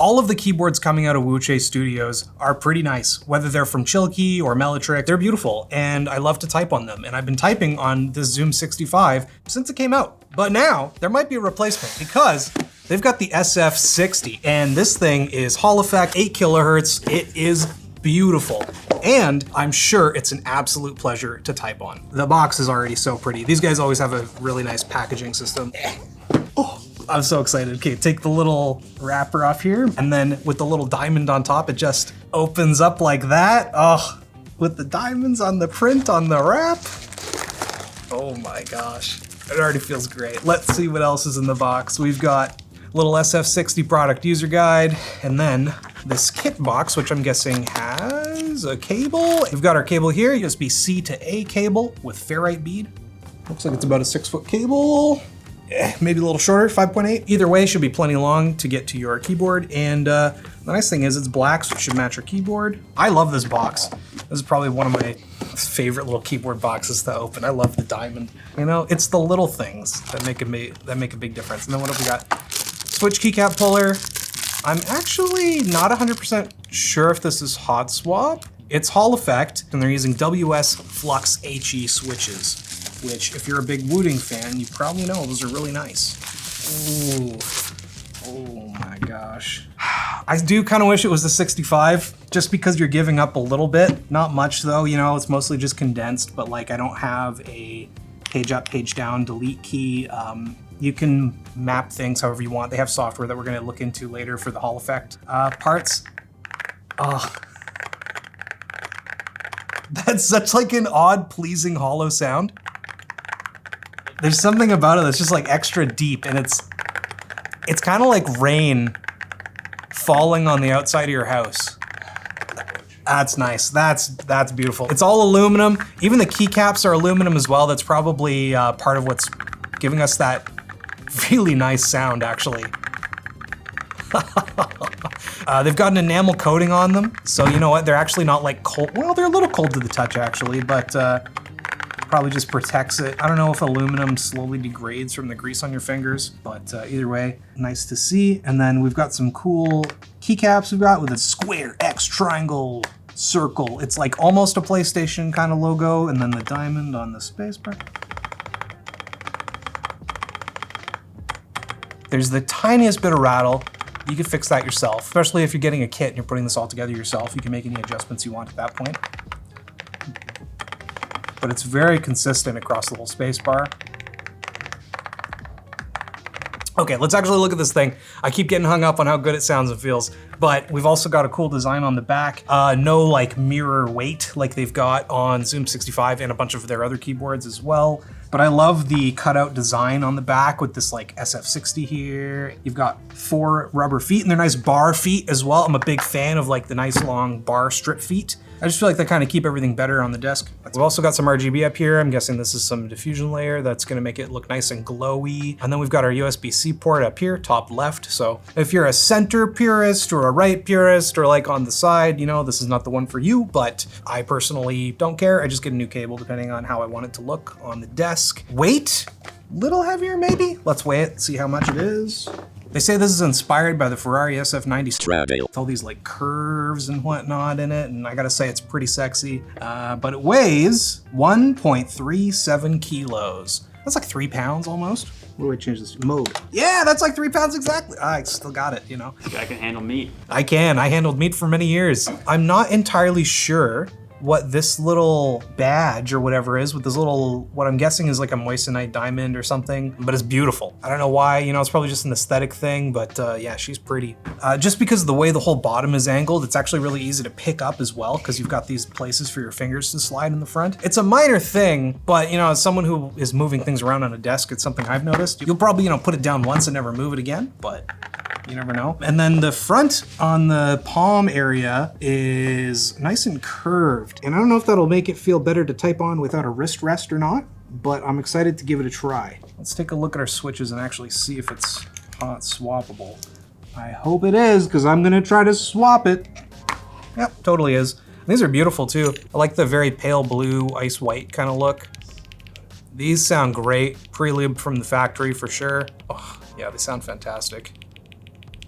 All of the keyboards coming out of Wooting Studios are pretty nice, whether they're from Chilkey or Melotric, they're beautiful, and I love to type on them. And I've been typing on this Zoom 65 since it came out. But now, there might be a replacement because they've got the SF60, and this thing is Hall effect, 8 kilohertz. It is beautiful. And I'm sure it's an absolute pleasure to type on. The box is already so pretty. These guys always have a really nice packaging system. Oh, I'm so excited. Okay, take the little wrapper off here, and then with the little diamond on top, it just opens up like that. Oh, with the diamonds on the print on the wrap. Oh my gosh, it already feels great. Let's see what else is in the box. We've got little SF60 product user guide, and then this kit box, which I'm guessing has a cable. We've got our cable here, USB-C to A cable with ferrite bead. Looks like it's about a 6-foot cable. Maybe a little shorter, 5.8. Either way, should be plenty long to get to your keyboard. And the nice thing is it's black, so it should match your keyboard. I love this box. This is probably one of my favorite little keyboard boxes to open. I love the diamond. You know, it's the little things that make a big difference. And then what have we got? Switch keycap puller. I'm actually not 100% sure if this is hot swap. It's Hall effect, and they're using WS Flux HE switches, which if you're a big Wooting fan, you probably know those are really nice. Ooh. Oh my gosh. I do kind of wish it was the 65, just because you're giving up a little bit. Not much though, you know, it's mostly just condensed, but like I don't have a page up, page down, delete key. You can map things however you want. They have software that we're gonna look into later for the Hall effect. Parts. Oh. That's such like an odd, pleasing hollow sound. There's something about it that's just like extra deep, and it's kind of like rain falling on the outside of your house. That's nice. That's beautiful. It's all aluminum. Even the keycaps are aluminum as well. That's probably part of what's giving us that really nice sound, actually. They've got an enamel coating on them, so you know what? They're actually not like cold. Well, they're a little cold to the touch actually, but probably just protects it. I don't know if aluminum slowly degrades from the grease on your fingers, but either way, nice to see. And then we've got some cool keycaps we've got with a square, X, triangle, circle. It's like almost a PlayStation kind of logo, and then the diamond on the spacebar. There's the tiniest bit of rattle. You can fix that yourself, especially if you're getting a kit and you're putting this all together yourself. You can make any adjustments you want at that point. But it's very consistent across the whole space bar. Okay, let's actually look at this thing. I keep getting hung up on how good it sounds and feels, but we've also got a cool design on the back. No like mirror weight like they've got on Zoom 65 and a bunch of their other keyboards as well. But I love the cutout design on the back with this like SF60 here. You've got 4 rubber feet, and they're nice bar feet as well. I'm a big fan of like the nice long bar strip feet. I just feel like they kind of keep everything better on the desk. We've also got some RGB up here. I'm guessing this is some diffusion layer that's gonna make it look nice and glowy. And then we've got our USB-C port up here, top left. So if you're a center purist or a right purist or like on the side, you know, this is not the one for you, but I personally don't care. I just get a new cable depending on how I want it to look on the desk. Weight, little heavier maybe? Let's weigh it, see how much it is. They say this is inspired by the Ferrari SF90 Stradale with all these like curves and whatnot in it, and I gotta say it's pretty sexy. But it weighs 1.37 kilos. That's like 3 pounds almost. What do I change this to? Mode. Yeah, that's like 3 pounds exactly. I still got it, you know. I can handle meat. I can. I handled meat for many years. I'm not entirely sure what this little badge or whatever is with this little, what I'm guessing is like a moissanite diamond or something, but it's beautiful. I don't know why, you know, it's probably just an aesthetic thing, but yeah, she's pretty. Just because of the way the whole bottom is angled, it's actually really easy to pick up as well, because you've got these places for your fingers to slide in the front. It's a minor thing, but you know, as someone who is moving things around on a desk, it's something I've noticed. You'll probably, you know, put it down once and never move it again, but you never know. And then the front on the palm area is nice and curved. And I don't know if that'll make it feel better to type on without a wrist rest or not, but I'm excited to give it a try. Let's take a look at our switches and actually see if it's hot swappable. I hope it is, because I'm gonna try to swap it. Yep, totally is. These are beautiful too. I like the very pale blue, ice white kind of look. These sound great. Pre-lubed from the factory for sure. Oh, yeah, they sound fantastic.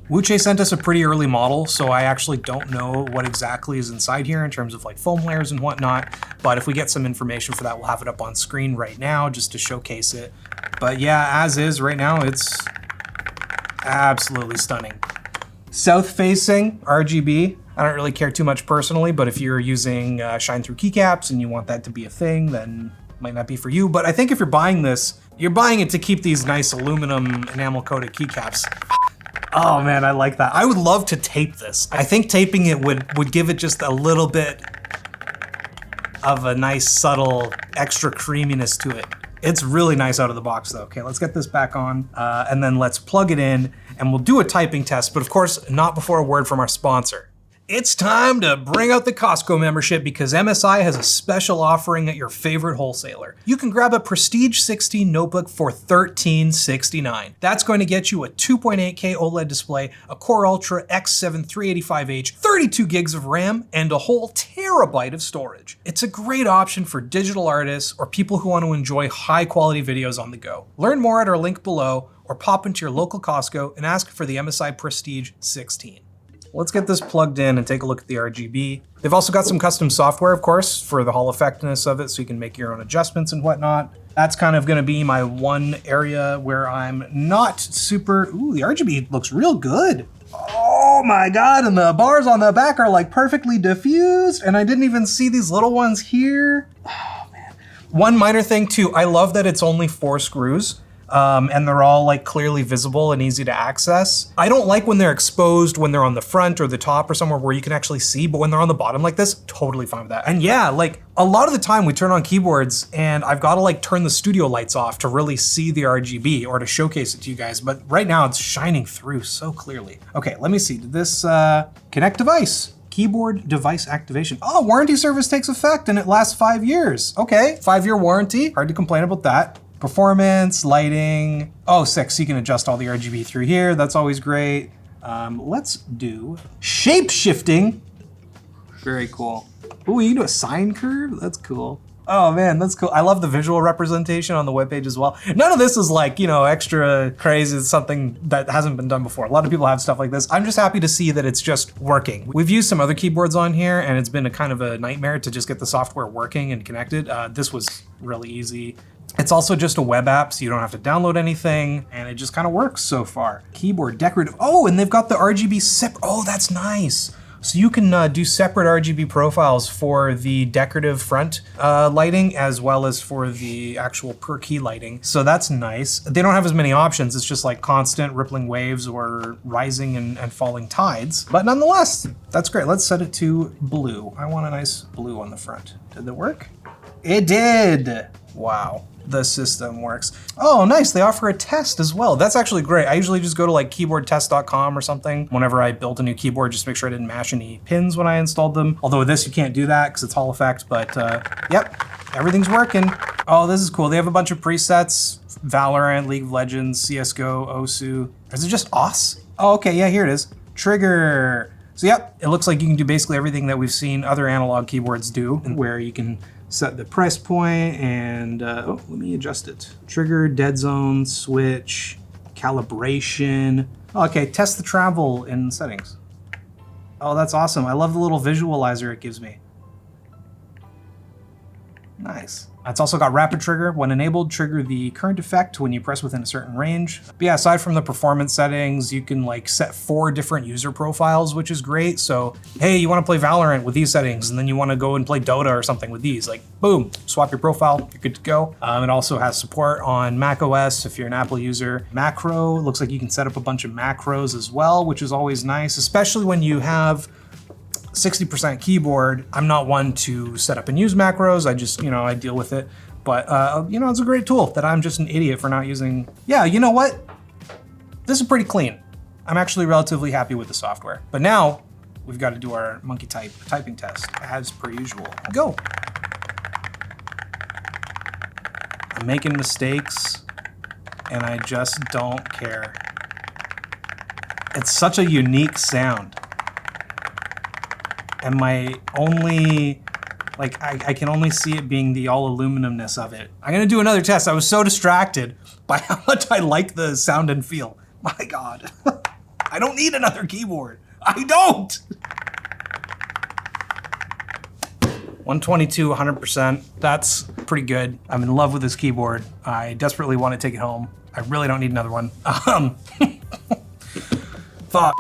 Wooting sent us a pretty early model, so I actually don't know what exactly is inside here in terms of like foam layers and whatnot. But if we get some information for that, we'll have it up on screen right now just to showcase it. But yeah, as is right now, it's absolutely stunning. South facing RGB. I don't really care too much personally, but if you're using shine through keycaps and you want that to be a thing, then it might not be for you. But I think if you're buying this, you're buying it to keep these nice aluminum enamel coated keycaps. Oh man, I like that. I would love to tape this. I think taping it would give it just a little bit of a nice subtle extra creaminess to it. It's really nice out of the box though. Okay, let's get this back on and then let's plug it in and we'll do a typing test, but of course, not before a word from our sponsor. It's time to bring out the Costco membership because MSI has a special offering at your favorite wholesaler. You can grab a Prestige 16 notebook for $13.69. That's going to get you a 2.8K OLED display, a Core Ultra X7 385H, 32 gigs of RAM, and a whole terabyte of storage. It's a great option for digital artists or people who want to enjoy high quality videos on the go. Learn more at our link below or pop into your local Costco and ask for the MSI Prestige 16. Let's get this plugged in and take a look at the RGB. They've also got some custom software, of course, for the Hall effectiveness of it, so you can make your own adjustments and whatnot. That's kind of gonna be my one area where I'm not super, ooh, the RGB looks real good. Oh my God, and the bars on the back are like perfectly diffused, and I didn't even see these little ones here. Oh man. One minor thing too, I love that it's only 4 screws. And they're all like clearly visible and easy to access. I don't like when they're exposed when they're on the front or the top or somewhere where you can actually see, but when they're on the bottom like this, totally fine with that. And yeah, like a lot of the time we turn on keyboards and I've got to like turn the studio lights off to really see the RGB or to showcase it to you guys. But right now it's shining through so clearly. Okay, let me see, did this connect device? Keyboard device activation. Oh, warranty service takes effect and it lasts 5 years. Okay, 5-year warranty, hard to complain about that. Performance, lighting, oh, 6, you can adjust all the RGB through here. That's always great. Let's do shape shifting. Very cool. Ooh, you can do a sine curve? That's cool. Oh man, that's cool. I love the visual representation on the webpage as well. None of this is like, you know, extra crazy. It's something that hasn't been done before. A lot of people have stuff like this. I'm just happy to see that it's just working. We've used some other keyboards on here and it's been a kind of a nightmare to just get the software working and connected. This was really easy. It's also just a web app, so you don't have to download anything, and it just kind of works so far. Keyboard decorative. Oh, and they've got the RGB separate. Oh, that's nice. So you can do separate RGB profiles for the decorative front lighting as well as for the actual per key lighting. So that's nice. They don't have as many options. It's just like constant rippling waves or rising and falling tides. But nonetheless, that's great. Let's set it to blue. I want a nice blue on the front. Did that work? It did. Wow. The system works. Oh, nice, they offer a test as well. That's actually great. I usually just go to like keyboardtest.com or something whenever I built a new keyboard, just to make sure I didn't mash any pins when I installed them. Although with this, you can't do that because it's Hall effect, but yep, everything's working. Oh, this is cool. They have a bunch of presets, Valorant, League of Legends, CSGO, OSU. Is it just OS? Oh, okay, yeah, here it is. Trigger. So yep, it looks like you can do basically everything that we've seen other analog keyboards do, where you can set the price point and, oh, let me adjust it. Trigger, dead zone, switch, calibration. Oh, okay, test the travel in settings. Oh, that's awesome. I love the little visualizer it gives me. Nice. It's also got rapid trigger. When enabled, trigger the current effect when you press within a certain range. But yeah, aside from the performance settings, you can like set 4 different user profiles, which is great. So, hey, you want to play Valorant with these settings, and then you want to go and play Dota or something with these, like boom, swap your profile, you're good to go. It also has support on macOS if you're an Apple user. Macro, looks like you can set up a bunch of macros as well, which is always nice, especially when you have 60% keyboard. I'm not one to set up and use macros. I just, you know, I deal with it. But, you know, it's a great tool that I'm just an idiot for not using. Yeah, you know what? This is pretty clean. I'm actually relatively happy with the software. But now we've got to do our monkey typing test as per usual. Go. I'm making mistakes and I just don't care. It's such a unique sound. And my only, like, I can only see it being the all aluminumness of it. I'm gonna do another test. I was so distracted by how much I like the sound and feel. My God. I don't need another keyboard. I don't. 122, 100%. That's pretty good. I'm in love with this keyboard. I desperately want to take it home. I really don't need another one. Fuck.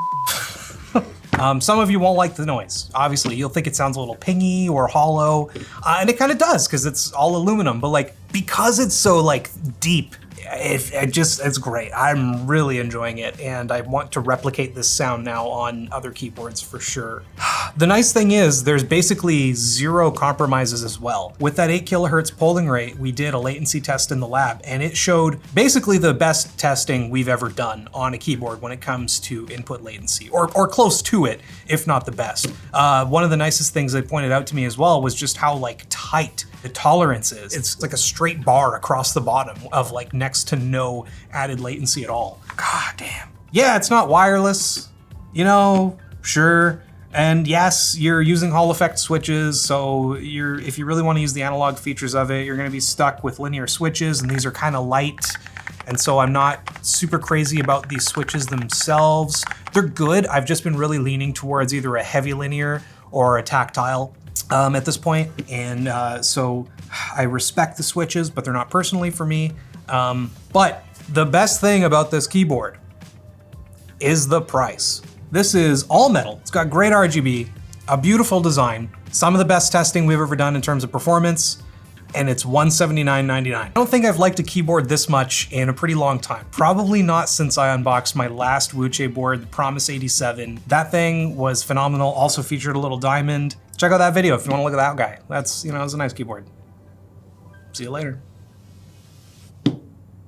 Some of you won't like the noise. Obviously, you'll think it sounds a little pingy or hollow, and it kind of does because it's all aluminum. But like, because it's so like deep, it's great. I'm really enjoying it, and I want to replicate this sound now on other keyboards for sure. The nice thing is there's basically zero compromises as well. With that 8 kilohertz polling rate, we did a latency test in the lab, and it showed basically the best testing we've ever done on a keyboard when it comes to input latency, or close to it, if not the best. One of the nicest things they pointed out to me as well was just how like tight the tolerance is. It's like a straight bar across the bottom of like next to no added latency at all. God damn. Yeah, it's not wireless, you know, sure. And yes, you're using Hall effect switches, so if you really want to use the analog features of it, you're going to be stuck with linear switches, and these are kind of light. And so I'm not super crazy about these switches themselves. They're good. I've just been really leaning towards either a heavy linear or a tactile at this point. And so I respect the switches, but they're not personally for me. But the best thing about this keyboard is the price. This is all metal. It's got great RGB, a beautiful design, some of the best testing we've ever done in terms of performance, and it's $179.99. I don't think I've liked a keyboard this much in a pretty long time. Probably not since I unboxed my last Wooting board, the Promise 87. That thing was phenomenal, also featured a little diamond. Check out that video if you want to look at that guy. That's, you know, it's a nice keyboard. See you later.